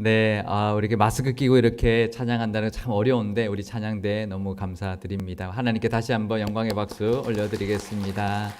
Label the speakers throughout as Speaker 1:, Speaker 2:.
Speaker 1: 네, 우리 이렇게 마스크 끼고 이렇게 찬양한다는 거 참 어려운데 우리 찬양대 너무 감사드립니다. 하나님께 다시 한번 영광의 박수 올려드리겠습니다.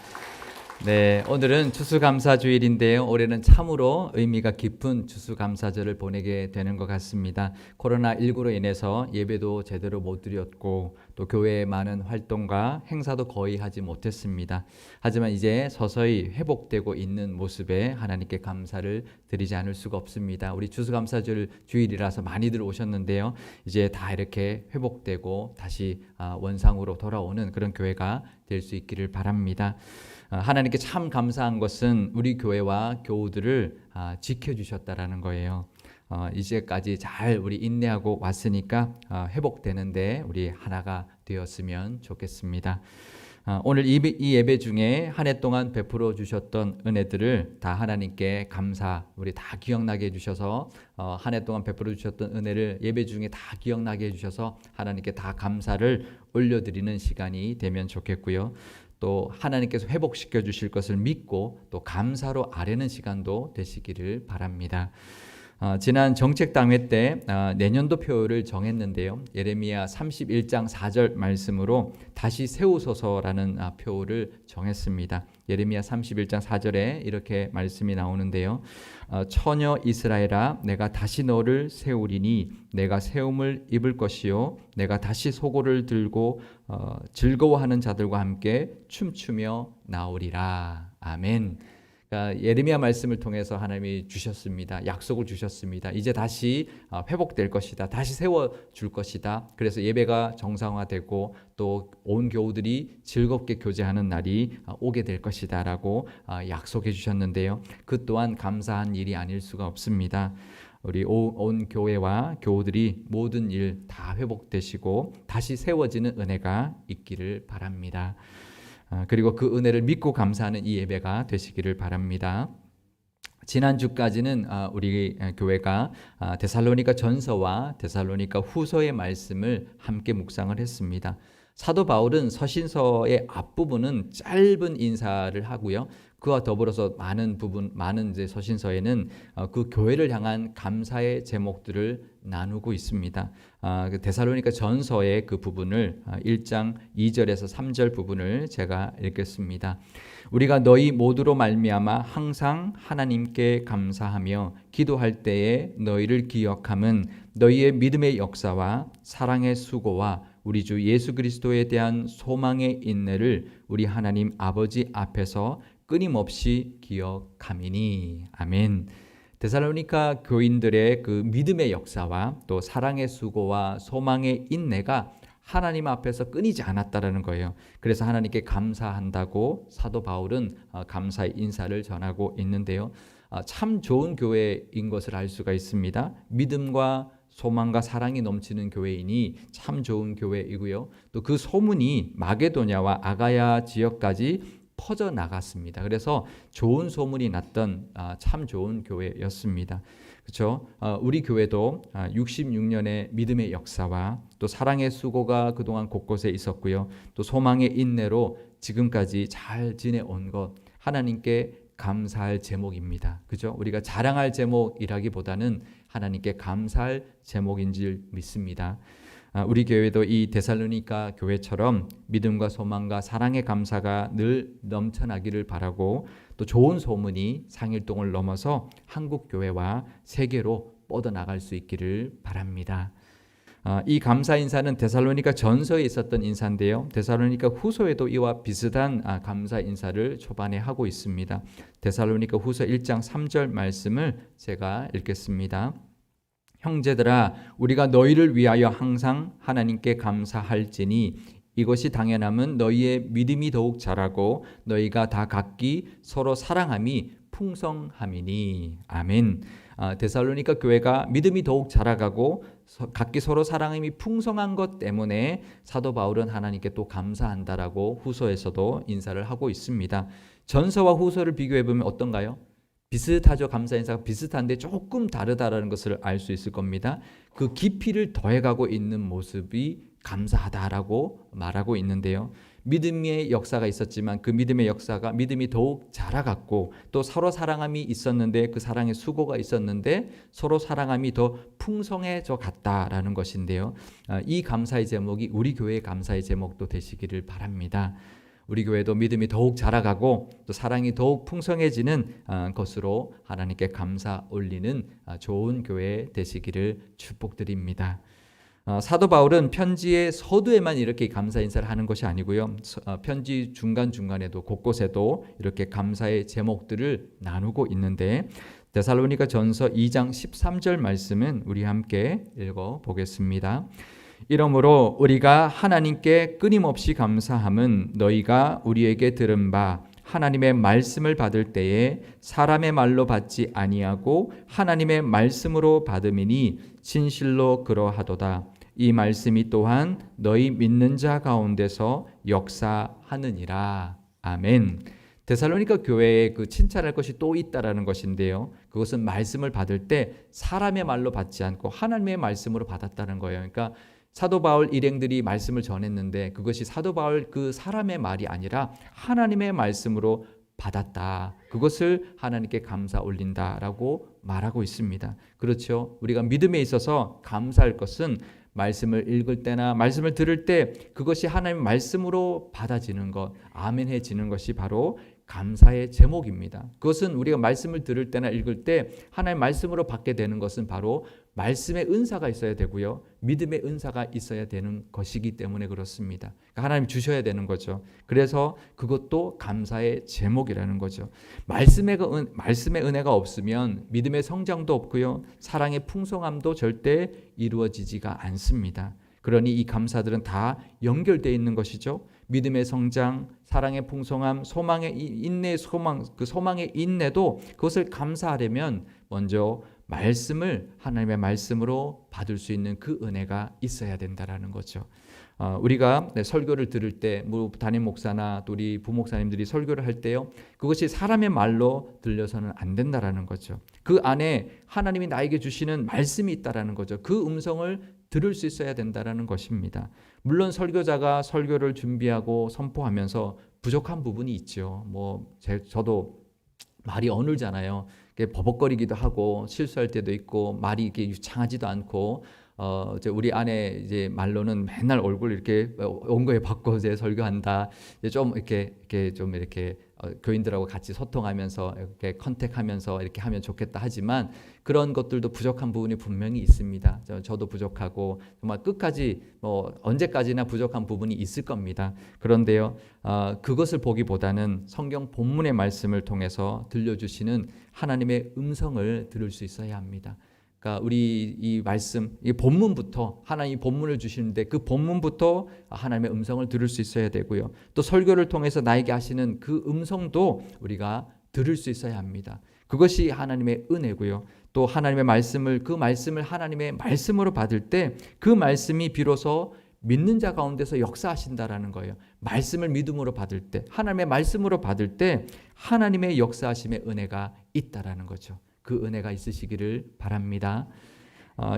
Speaker 1: 네, 오늘은 추수감사주일인데요. 올해는 참으로 의미가 깊은 추수감사절을 보내게 되는 것 같습니다. 코로나19로 인해서 예배도 제대로 못 드렸고 또 교회의 많은 활동과 행사도 거의 하지 못했습니다. 하지만 이제 서서히 회복되고 있는 모습에 하나님께 감사를 드리지 않을 수가 없습니다. 우리 추수감사절 주일이라서 많이들 오셨는데요. 이제 다 이렇게 회복되고 다시 원상으로 돌아오는 그런 교회가 될 수 있기를 바랍니다. 하나님께 참 감사한 것은 우리 교회와 교우들을 지켜주셨다라는 거예요. 이제까지 잘 우리 인내하고 왔으니까 회복되는데 우리 하나가 되었으면 좋겠습니다. 오늘 이 예배 중에 한 해 동안 베풀어 주셨던 은혜들을 다 하나님께 감사, 우리 다 기억나게 해주셔서 한 해 동안 베풀어 주셨던 은혜를 예배 중에 다 기억나게 해주셔서 하나님께 다 감사를 올려드리는 시간이 되면 좋겠고요. 또 하나님께서 회복시켜 주실 것을 믿고 또 감사로 아뢰는 시간도 되시기를 바랍니다. 지난 정책당회 때 내년도 표를 정했는데요. 예레미야 31장 4절 말씀으로 다시 세우소서라는 표를 정했습니다. 예레미야 31장 4절에 이렇게 말씀이 나오는데요. 처녀 이스라엘아 내가 다시 너를 세우리니 내가 세움을 입을 것이요 내가 다시 소고를 들고 즐거워하는 자들과 함께 춤추며 나오리라. 아멘. 예레미야 말씀을 통해서 하나님이 주셨습니다. 약속을 주셨습니다. 이제 다시 회복될 것이다. 다시 세워줄 것이다. 그래서 예배가 정상화되고 또 온 교우들이 즐겁게 교제하는 날이 오게 될 것이다 라고 약속해 주셨는데요. 그 또한 감사한 일이 아닐 수가 없습니다. 우리 온 교회와 교우들이 모든 일 다 회복되시고 다시 세워지는 은혜가 있기를 바랍니다. 그리고 그 은혜를 믿고 감사하는 이 예배가 되시기를 바랍니다. 지난주까지는 우리 교회가 데살로니가 전서와 데살로니가 후서의 말씀을 함께 묵상을 했습니다. 사도 바울은 서신서의 앞부분은 짧은 인사를 하고요. 그와 더불어서 많은 이제 서신서에는 그 교회를 향한 감사의 제목들을 나누고 있습니다. 데살로니가 전서의 그 부분을 1장 2절에서 3절 부분을 제가 읽겠습니다. 우리가 너희 모두로 말미암아 항상 하나님께 감사하며 기도할 때에 너희를 기억함은 너희의 믿음의 역사와 사랑의 수고와 우리 주 예수 그리스도에 대한 소망의 인내를 우리 하나님 아버지 앞에서 끊임없이 기억함이니. 아멘. 데살로니가 교인들의 그 믿음의 역사와 또 사랑의 수고와 소망의 인내가 하나님 앞에서 끊이지 않았다라는 거예요. 그래서 하나님께 감사한다고 사도 바울은 감사의 인사를 전하고 있는데요. 참 좋은 교회인 것을 알 수가 있습니다. 믿음과 소망과 사랑이 넘치는 교회이니 참 좋은 교회이고요. 또 그 소문이 마게도냐와 아가야 지역까지 퍼져나갔습니다. 그래서 좋은 소문이 났던 참 좋은 교회였습니다. 그렇죠? 우리 교회도 66년의 믿음의 역사와 또 사랑의 수고가 그동안 곳곳에 있었고요. 또 소망의 인내로 지금까지 잘 지내온 것 하나님께 감사할 제목입니다. 그죠? 우리가 자랑할 제목이라기보다는 하나님께 감사할 제목인 줄 믿습니다. 우리 교회도 이 데살로니가 교회처럼 믿음과 소망과 사랑의 감사가 늘 넘쳐나기를 바라고 또 좋은 소문이 상일동을 넘어서 한국 교회와 세계로 뻗어나갈 수 있기를 바랍니다. 이 감사 인사는 데살로니가 전서에 있었던 인사인데요. 데살로니가 후서에도 이와 비슷한 감사 인사를 초반에 하고 있습니다. 데살로니가 후서 1장 3절 말씀을 제가 읽겠습니다. 형제들아 우리가 너희를 위하여 항상 하나님께 감사할지니 이것이 당연함은 너희의 믿음이 더욱 자라고 너희가 다 각기 서로 사랑함이 풍성함이니. 아멘. 데살로니가 교회가 믿음이 더욱 자라가고 각기 서로 사랑함이 풍성한 것 때문에 사도 바울은 하나님께 또 감사한다라고 후서에서도 인사를 하고 있습니다. 전서와 후서를 비교해 보면 어떤가요? 비슷하죠. 감사 인사가 비슷한데 조금 다르다라는 것을 알 수 있을 겁니다. 그 깊이를 더해가고 있는 모습이 감사하다라고 말하고 있는데요. 믿음의 역사가 있었지만 그 믿음의 역사가 믿음이 더욱 자라갔고 또 서로 사랑함이 있었는데 그 사랑의 수고가 있었는데 서로 사랑함이 더 풍성해져 갔다라는 것인데요. 이 감사의 제목이 우리 교회의 감사의 제목도 되시기를 바랍니다. 우리 교회도 믿음이 더욱 자라가고 또 사랑이 더욱 풍성해지는 것으로 하나님께 감사 올리는 좋은 교회 되시기를 축복드립니다. 사도 바울은 편지의 서두에만 이렇게 감사 인사를 하는 것이 아니고요. 편지 중간중간에도 곳곳에도 이렇게 감사의 제목들을 나누고 있는데 데살로니가 전서 2장 13절 말씀은 우리 함께 읽어보겠습니다. 이러므로 우리가 하나님께 끊임없이 감사함은 너희가 우리에게 들은 바 하나님의 말씀을 받을 때에 사람의 말로 받지 아니하고 하나님의 말씀으로 받음이니 진실로 그러하도다. 이 말씀이 또한 너희 믿는 자 가운데서 역사하느니라. 아멘. 데살로니가 교회에 그 칭찬할 것이 또 있다라는 것인데요. 그것은 말씀을 받을 때 사람의 말로 받지 않고 하나님의 말씀으로 받았다는 거예요. 그러니까 사도 바울 일행들이 말씀을 전했는데 그것이 사도 바울 그 사람의 말이 아니라 하나님의 말씀으로 받았다. 그것을 하나님께 감사 올린다라고 말하고 있습니다. 그렇죠. 우리가 믿음에 있어서 감사할 것은 말씀을 읽을 때나 말씀을 들을 때 그것이 하나님의 말씀으로 받아지는 것, 아멘해지는 것이 바로 감사의 제목입니다. 그것은 우리가 말씀을 들을 때나 읽을 때 하나님의 말씀으로 받게 되는 것은 바로 말씀의 은사가 있어야 되고요. 믿음의 은사가 있어야 되는 것이기 때문에 그렇습니다. 그러니까 하나님 주셔야 되는 거죠. 그래서 그것도 감사의 제목이라는 거죠. 말씀의 은혜가 없으면 믿음의 성장도 없고요. 사랑의 풍성함도 절대 이루어지지가 않습니다. 그러니 이 감사들은 다 연결되어 있는 것이죠. 믿음의 성장, 사랑의 풍성함, 소망의 인내, 그 소망의 인내도 그것을 감사하려면 먼저 말씀을 하나님의 말씀으로 받을 수 있는 그 은혜가 있어야 된다라는 거죠. 우리가 설교를 들을 때 담임 목사나 또 우리 부목사님들이 설교를 할 때요, 그것이 사람의 말로 들려서는 안 된다라는 거죠. 그 안에 하나님이 나에게 주시는 말씀이 있다라는 거죠. 그 음성을 들을 수 있어야 된다라는 것입니다. 물론 설교자가 설교를 준비하고 선포하면서 부족한 부분이 있죠. 저도 말이 어눌잖아요. 버벅거리기도 하고 실수할 때도 있고 말이 이렇게 유창하지도 않고 이제 우리 아내 이제 말로는 맨날 얼굴 이렇게 온 거에 바꿔 이제 설교한다. 이제 좀 이렇게 교인들하고 같이 소통하면서 이렇게 컨택하면서 이렇게 하면 좋겠다 하지만 그런 것들도 부족한 부분이 분명히 있습니다. 저도 부족하고 정말 끝까지 언제까지나 부족한 부분이 있을 겁니다. 그런데요, 그것을 보기보다는 성경 본문의 말씀을 통해서 들려주시는 하나님의 음성을 들을 수 있어야 합니다. 그러니까 우리 이 말씀, 이 본문부터 하나님이 본문을 주시는데 그 본문부터 하나님의 음성을 들을 수 있어야 되고요. 또 설교를 통해서 나에게 하시는 그 음성도 우리가 들을 수 있어야 합니다. 그것이 하나님의 은혜고요. 또 하나님의 말씀을 그 말씀을 하나님의 말씀으로 받을 때 그 말씀이 비로소 믿는 자 가운데서 역사하신다라는 거예요. 말씀을 믿음으로 받을 때, 하나님의 말씀으로 받을 때 하나님의 역사하심의 은혜가 있다라는 거죠. 그 은혜가 있으시기를 바랍니다.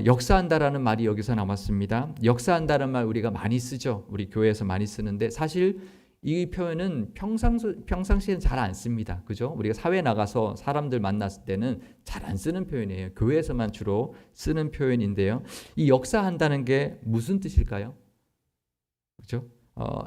Speaker 1: 역사한다라는 말이 여기서 나왔습니다. 역사한다는 말 우리가 많이 쓰죠. 우리 교회에서 많이 쓰는데 사실 이 표현은 평상시에는 잘 안 씁니다. 그죠? 우리가 사회에 나가서 사람들 만났을 때는 잘 안 쓰는 표현이에요. 교회에서만 주로 쓰는 표현인데요. 이 역사한다는 게 무슨 뜻일까요? 그죠?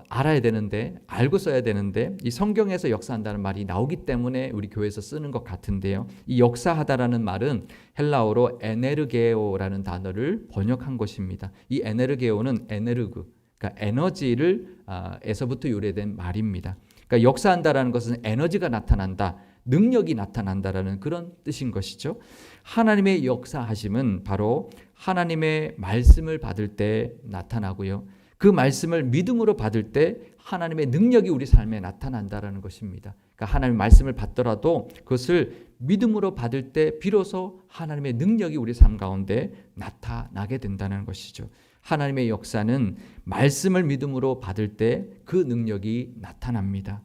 Speaker 1: 알아야 되는데, 알고 써야 되는데 이 성경에서 역사한다는 말이 나오기 때문에 우리 교회에서 쓰는 것 같은데요. 이 역사하다라는 말은 헬라어로 에네르게오라는 단어를 번역한 것입니다. 이 에네르게오는 에네르그, 그러니까 에너지를 에서부터 유래된 말입니다. 그러니까 역사한다라는 것은 에너지가 나타난다, 능력이 나타난다라는 그런 뜻인 것이죠. 하나님의 역사하심은 바로 하나님의 말씀을 받을 때 나타나고요. 그 말씀을 믿음으로 받을 때 하나님의 능력이 우리 삶에 나타난다라는 것입니다. 그러니까 하나님의 말씀을 받더라도 그것을 믿음으로 받을 때 비로소 하나님의 능력이 우리 삶 가운데 나타나게 된다는 것이죠. 하나님의 역사는 말씀을 믿음으로 받을 때 그 능력이 나타납니다.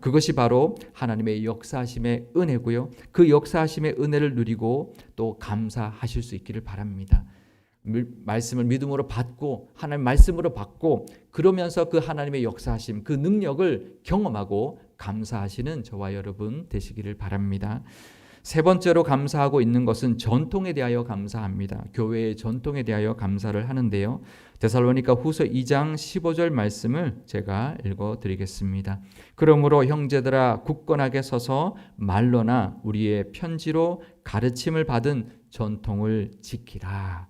Speaker 1: 그것이 바로 하나님의 역사하심의 은혜고요. 그 역사하심의 은혜를 누리고 또 감사하실 수 있기를 바랍니다. 말씀을 믿음으로 받고 하나님 말씀으로 받고 그러면서 그 하나님의 역사하심, 그 능력을 경험하고 감사하시는 저와 여러분 되시기를 바랍니다. 세 번째로 감사하고 있는 것은 전통에 대하여 감사합니다. 교회의 전통에 대하여 감사를 하는데요. 데살로니가 후서 2장 15절 말씀을 제가 읽어드리겠습니다. 그러므로 형제들아 굳건하게 서서 말로나 우리의 편지로 가르침을 받은 전통을 지키라.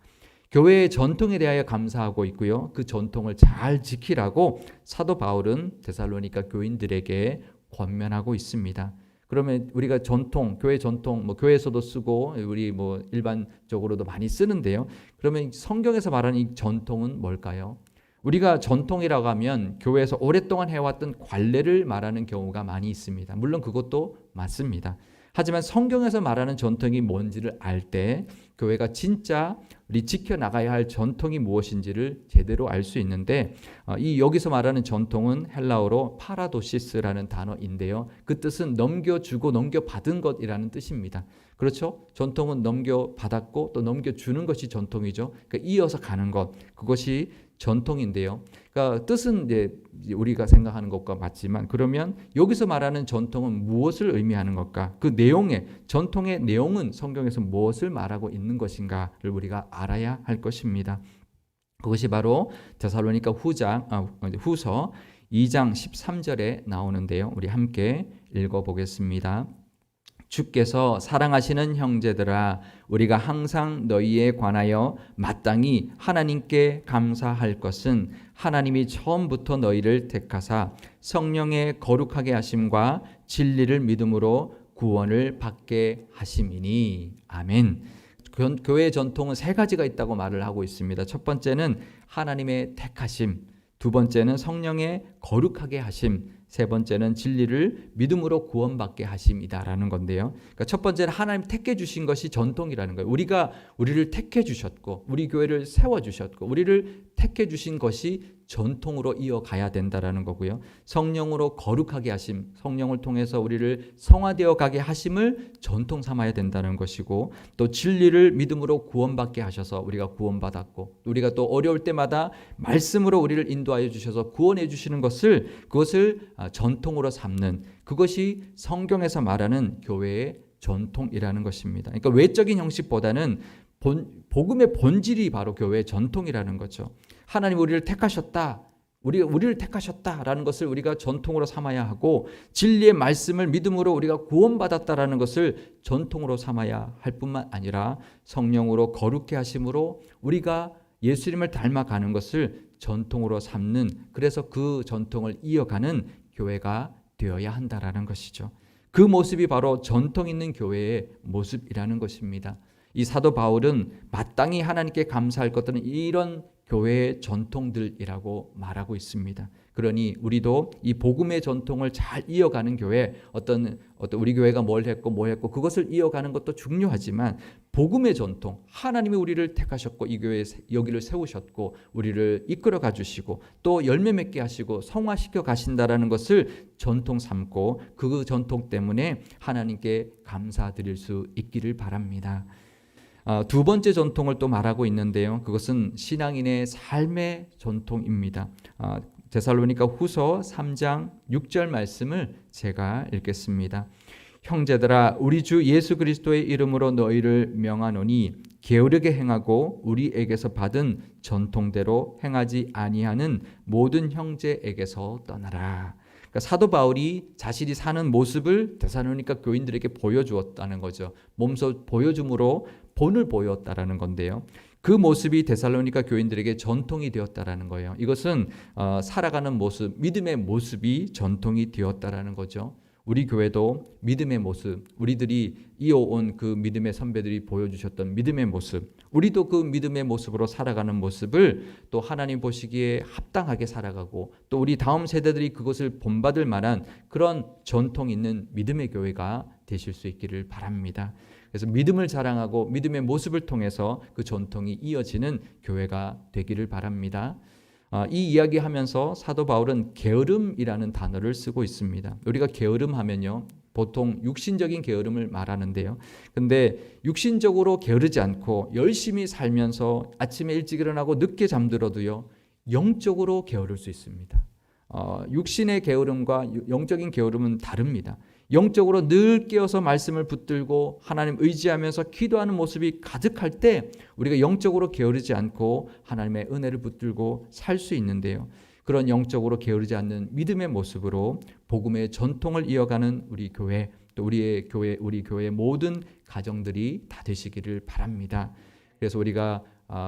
Speaker 1: 교회의 전통에 대하여 감사하고 있고요. 그 전통을 잘 지키라고 사도 바울은 데살로니가 교인들에게 권면하고 있습니다. 그러면 우리가 전통, 교회 전통, 교회에서도 쓰고 우리 일반적으로도 많이 쓰는데요. 그러면 성경에서 말하는 이 전통은 뭘까요? 우리가 전통이라고 하면 교회에서 오랫동안 해왔던 관례를 말하는 경우가 많이 있습니다. 물론 그것도 맞습니다. 하지만 성경에서 말하는 전통이 뭔지를 알 때 교회가 진짜 우리 지켜나가야 할 전통이 무엇인지를 제대로 알 수 있는데 이 여기서 말하는 전통은 헬라어로 파라도시스라는 단어인데요. 그 뜻은 넘겨주고 넘겨받은 것이라는 뜻입니다. 그렇죠? 전통은 넘겨받았고 또 넘겨주는 것이 전통이죠. 그러니까 이어서 가는 것, 그것이 전통인데요. 그러니까 뜻은 이제 우리가 생각하는 것과 맞지만 그러면 여기서 말하는 전통은 무엇을 의미하는 것까? 그 내용의 전통의 내용은 성경에서 무엇을 말하고 있는 것인가를 우리가 알아야 할 것입니다. 그것이 바로 데살로니가 후서 2장 13절에 나오는데요. 우리 함께 읽어보겠습니다. 주께서 사랑하시는 형제들아 우리가 항상 너희에 관하여 마땅히 하나님께 감사할 것은 하나님이 처음부터 너희를 택하사 성령의 거룩하게 하심과 진리를 믿음으로 구원을 받게 하심이니. 아멘. 교회의 전통은 세 가지가 있다고 말을 하고 있습니다. 첫 번째는 하나님의 택하심, 두 번째는 성령의 거룩하게 하심, 세 번째는 진리를 믿음으로 구원받게 하심이다라는 건데요. 그러니까 첫 번째는 하나님 택해 주신 것이 전통이라는 거예요. 우리를 택해 주셨고 우리 교회를 세워 주셨고 우리를 택해 주신 것이 전통으로 이어가야 된다라는 거고요. 성령으로 거룩하게 하심, 성령을 통해서 우리를 성화되어 가게 하심을 전통 삼아야 된다는 것이고 또 진리를 믿음으로 구원받게 하셔서 우리가 구원받았고 우리가 또 어려울 때마다 말씀으로 우리를 인도하여 주셔서 구원해 주시는 그것을 전통으로 삼는 그것이 성경에서 말하는 교회의 전통이라는 것입니다. 그러니까 외적인 형식보다는 복음의 본질이 바로 교회의 전통이라는 거죠. 하나님 우리를 택하셨다. 우리를 택하셨다라는 것을 우리가 전통으로 삼아야 하고 진리의 말씀을 믿음으로 우리가 구원받았다라는 것을 전통으로 삼아야 할 뿐만 아니라 성령으로 거룩케 하심으로 우리가 예수님을 닮아가는 것을 전통으로 삼는 그래서 그 전통을 이어가는 교회가 되어야 한다라는 것이죠. 그 모습이 바로 전통 있는 교회의 모습이라는 것입니다. 이 사도 바울은 마땅히 하나님께 감사할 것들은 이런 교회의 전통들이라고 말하고 있습니다. 그러니 우리도 이 복음의 전통을 잘 이어가는 교회, 어떤 우리 교회가 뭘 했고 그것을 이어가는 것도 중요하지만 복음의 전통, 하나님이 우리를 택하셨고 이 교회에 여기를 세우셨고 우리를 이끌어 가주시고 또 열매 맺게 하시고 성화시켜 가신다라는 것을 전통 삼고 그 전통 때문에 하나님께 감사드릴 수 있기를 바랍니다. 두 번째 전통을 또 말하고 있는데요. 그것은 신앙인의 삶의 전통입니다. 데살로니가 후서 3장 6절 말씀을 제가 읽겠습니다. 형제들아 우리 주 예수 그리스도의 이름으로 너희를 명하노니 게으르게 행하고 우리에게서 받은 전통대로 행하지 아니하는 모든 형제에게서 떠나라. 그러니까 사도 바울이 자신이 사는 모습을 데살로니가 교인들에게 보여주었다는 거죠. 몸소 보여줌으로 본을 보였다라는 건데요. 그 모습이 데살로니가 교인들에게 전통이 되었다라는 거예요. 이것은 살아가는 모습, 믿음의 모습이 전통이 되었다라는 거죠. 우리 교회도 믿음의 모습, 우리들이 이어온 그 믿음의 선배들이 보여주셨던 믿음의 모습, 우리도 그 믿음의 모습으로 살아가는 모습을 또 하나님 보시기에 합당하게 살아가고 또 우리 다음 세대들이 그것을 본받을 만한 그런 전통 있는 믿음의 교회가 되실 수 있기를 바랍니다. 그래서 믿음을 자랑하고 믿음의 모습을 통해서 그 전통이 이어지는 교회가 되기를 바랍니다. 이 이야기하면서 사도 바울은 게으름이라는 단어를 쓰고 있습니다. 우리가 게으름하면요, 보통 육신적인 게으름을 말하는데요. 근데 육신적으로 게으르지 않고 열심히 살면서 아침에 일찍 일어나고 늦게 잠들어도요, 영적으로 게으를 수 있습니다. 육신의 게으름과 영적인 게으름은 다릅니다. 영적으로 늘 깨어서 말씀을 붙들고 하나님 의지하면서 기도하는 모습이 가득할 때 우리가 영적으로 게으르지 않고 하나님의 은혜를 붙들고 살 수 있는데요. 그런 영적으로 게으르지 않는 믿음의 모습으로 복음의 전통을 이어가는 우리 교회, 또 우리 교회의 모든 가정들이 다 되시기를 바랍니다. 그래서 우리가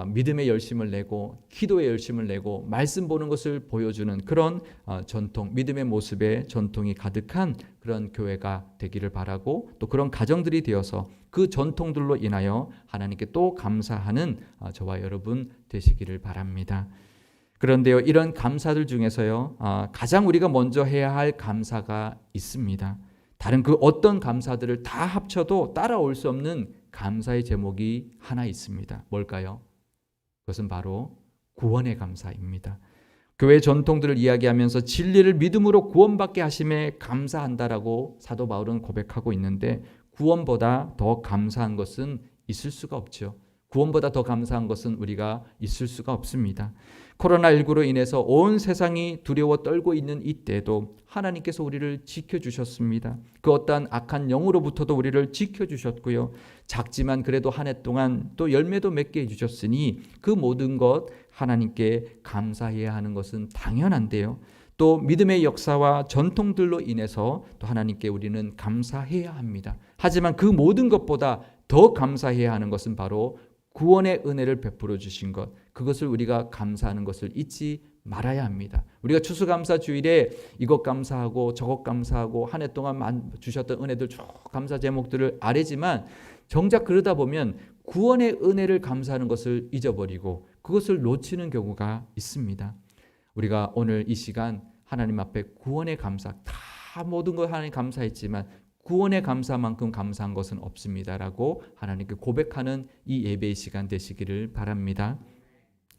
Speaker 1: 믿음의 열심을 내고 기도의 열심을 내고 말씀 보는 것을 보여주는 그런 전통, 믿음의 모습의 전통이 가득한 그런 교회가 되기를 바라고, 또 그런 가정들이 되어서 그 전통들로 인하여 하나님께 또 감사하는 저와 여러분 되시기를 바랍니다. 그런데요, 이런 감사들 중에서요, 가장 우리가 먼저 해야 할 감사가 있습니다. 다른 그 어떤 감사들을 다 합쳐도 따라올 수 없는 감사의 제목이 하나 있습니다. 뭘까요? 그것은 바로 구원의 감사입니다. 교회 전통들을 이야기하면서 진리를 믿음으로 구원받게 하심에 감사한다라고 사도 바울은 고백하고 있는데, 구원보다 더 감사한 것은 있을 수가 없죠. 구원보다 더 감사한 것은 우리가 있을 수가 없습니다. 코로나19로 인해서 온 세상이 두려워 떨고 있는 이때도 하나님께서 우리를 지켜주셨습니다. 그 어떠한 악한 영으로부터도 우리를 지켜주셨고요. 작지만 그래도 한 해 동안 또 열매도 맺게 해주셨으니 그 모든 것 하나님께 감사해야 하는 것은 당연한데요. 또 믿음의 역사와 전통들로 인해서 또 하나님께 우리는 감사해야 합니다. 하지만 그 모든 것보다 더 감사해야 하는 것은 바로 구원의 은혜를 베풀어 주신 것, 그것을 우리가 감사하는 것을 잊지 말아야 합니다. 우리가 추수감사 주일에 이것 감사하고 저것 감사하고 한 해 동안 주셨던 은혜들 쭉 감사 제목들을 아뢰지만 정작 그러다 보면 구원의 은혜를 감사하는 것을 잊어버리고 그것을 놓치는 경우가 있습니다. 우리가 오늘 이 시간 하나님 앞에 구원의 감사, 다 모든 걸 하나님 감사했지만 구원의 감사만큼 감사한 것은 없습니다라고 하나님께 고백하는 이 예배의 시간 되시기를 바랍니다.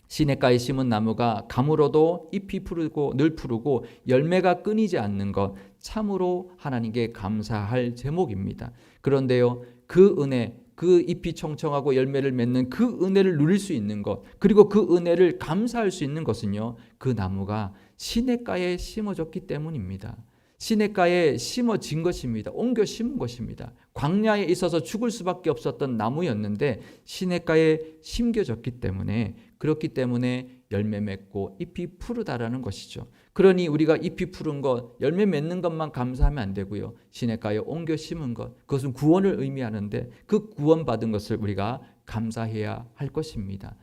Speaker 1: 시냇가에 심은 나무가 가물어도 잎이 푸르고 늘 푸르고 열매가 끊이지 않는 것, 참으로 하나님께 감사할 제목입니다. 그런데요, 그 은혜, 그 잎이 청청하고 열매를 맺는 그 은혜를 누릴 수 있는 것, 그리고 그 은혜를 감사할 수 있는 것은요, 그 나무가 시냇가에 심어졌기 때문입니다. 시냇가에 심어진 것입니다. 옮겨 심은 것입니다. 광야에 있어서 죽을 수밖에 없었던 나무였는데 시냇가에 심겨졌기 때문에, 그렇기 때문에 열매 맺고 잎이 푸르다라는 것이죠. 그러니 우리가 잎이 푸른 것, 열매 맺는 것만 감사하면 안 되고요. 시냇가에 옮겨 심은 것, 그것은 구원을 의미하는데 그 구원받은 것을 우리가 감사해야 할 것입니다.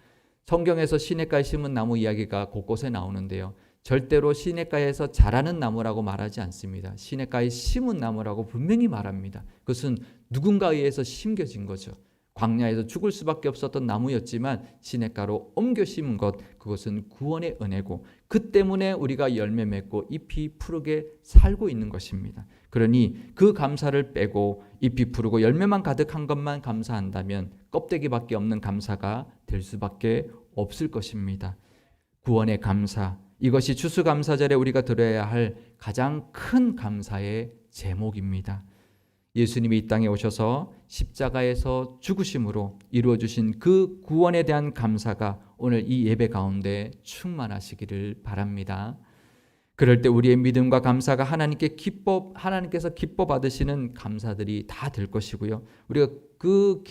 Speaker 1: 성경에서 시냇가에 심은 나무 이야기가 곳곳에 나오는데요. 절대로 시냇가에서 자라는 나무라고 말하지 않습니다. 시냇가에 심은 나무라고 분명히 말합니다. 그것은 누군가에 의해서 심겨진 거죠. 광야에서 죽을 수밖에 없었던 나무였지만 시냇가로 옮겨 심은 것, 그것은 구원의 은혜고 그 때문에 우리가 열매 맺고 잎이 푸르게 살고 있는 것입니다. 그러니 그 감사를 빼고 잎이 푸르고 열매만 가득한 것만 감사한다면 껍데기밖에 없는 감사가 될 수밖에 없을 것입니다. 구원의 감사, 이것이 추수감사절에 우리가 드려야 할 가장 큰 감사의 제목입니다. 예수님이 이 땅에 오셔서 십자가에서 죽으심으로 이루어주신 그 구원에 대한 감사가 오늘 이 예배 가운데 충만하시기를 바랍니다. 그럴 때 우리의 믿음과 감사가 하나님께서 기뻐 받으시는 감사들이 다 될 것이고요. 우리가 그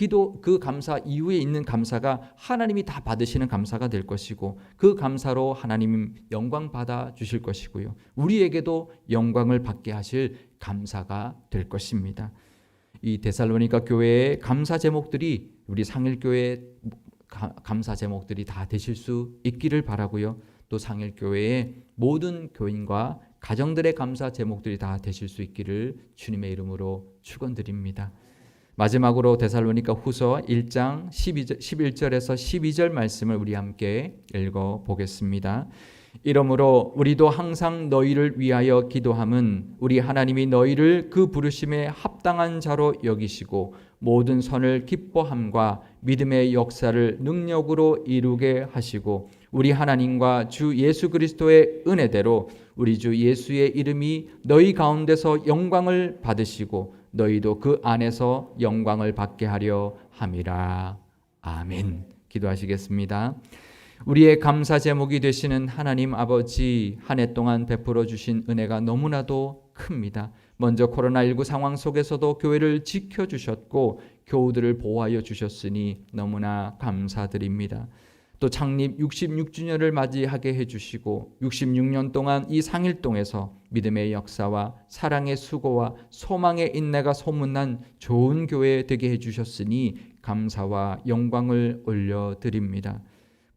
Speaker 1: 감사 이후에 있는 감사가 하나님이 다 받으시는 감사가 될 것이고, 그 감사로 하나님 영광 받아 주실 것이고요. 우리에게도 영광을 받게 하실 감사가 될 것입니다. 이 데살로니가 교회의 감사 제목들이 우리 상일교회의 감사 제목들이 다 되실 수 있기를 바라고요. 또 상일교회의 모든 교인과 가정들의 감사 제목들이 다 되실 수 있기를 주님의 이름으로 축원드립니다. 마지막으로 데살로니가 후서 1장 11절에서 12절 말씀을 우리 함께 읽어보겠습니다. 이러므로 우리도 항상 너희를 위하여 기도함은 우리 하나님이 너희를 그 부르심에 합당한 자로 여기시고 모든 선을 기뻐함과 믿음의 역사를 능력으로 이루게 하시고 우리 하나님과 주 예수 그리스도의 은혜대로 우리 주 예수의 이름이 너희 가운데서 영광을 받으시고 너희도 그 안에서 영광을 받게 하려 함이라. 아멘. 기도하시겠습니다. 우리의 감사 제목이 되시는 하나님 아버지, 한 해 동안 베풀어 주신 은혜가 너무나도 큽니다. 먼저 코로나19 상황 속에서도 교회를 지켜주셨고 교우들을 보호하여 주셨으니 너무나 감사드립니다. 또 창립 66주년을 맞이하게 해주시고 66년 동안 이 상일동에서 믿음의 역사와 사랑의 수고와 소망의 인내가 소문난 좋은 교회 되게 해주셨으니 감사와 영광을 올려드립니다.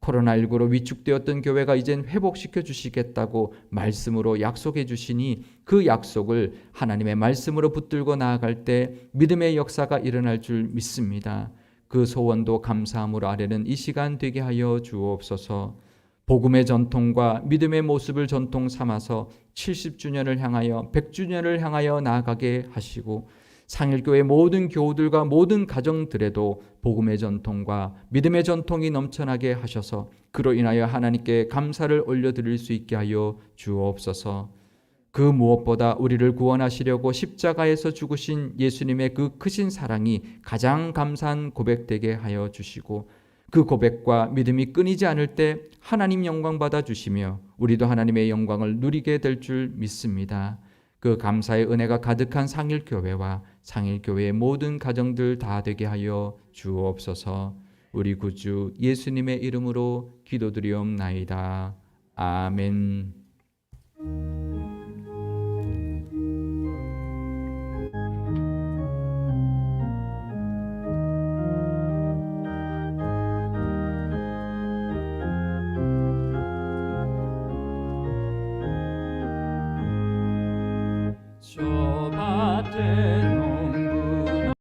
Speaker 1: 코로나19로 위축되었던 교회가 이젠 회복시켜 주시겠다고 말씀으로 약속해 주시니 그 약속을 하나님의 말씀으로 붙들고 나아갈 때 믿음의 역사가 일어날 줄 믿습니다. 그 소원도 감사함으로 아뢰는 이 시간 되게 하여 주옵소서. 복음의 전통과 믿음의 모습을 전통 삼아서 70주년을 향하여 100주년을 향하여 나아가게 하시고 상일교회 모든 교우들과 모든 가정들에도 복음의 전통과 믿음의 전통이 넘쳐나게 하셔서 그로 인하여 하나님께 감사를 올려드릴 수 있게 하여 주옵소서. 그 무엇보다 우리를 구원하시려고 십자가에서 죽으신 예수님의 그 크신 사랑이 가장 감사한 고백되게 하여 주시고 그 고백과 믿음이 끊이지 않을 때 하나님 영광 받아 주시며 우리도 하나님의 영광을 누리게 될 줄 믿습니다. 그 감사의 은혜가 가득한 상일교회와 상일교회의 모든 가정들 다 되게 하여 주옵소서. 우리 구주 예수님의 이름으로 기도드리옵나이다. 아멘.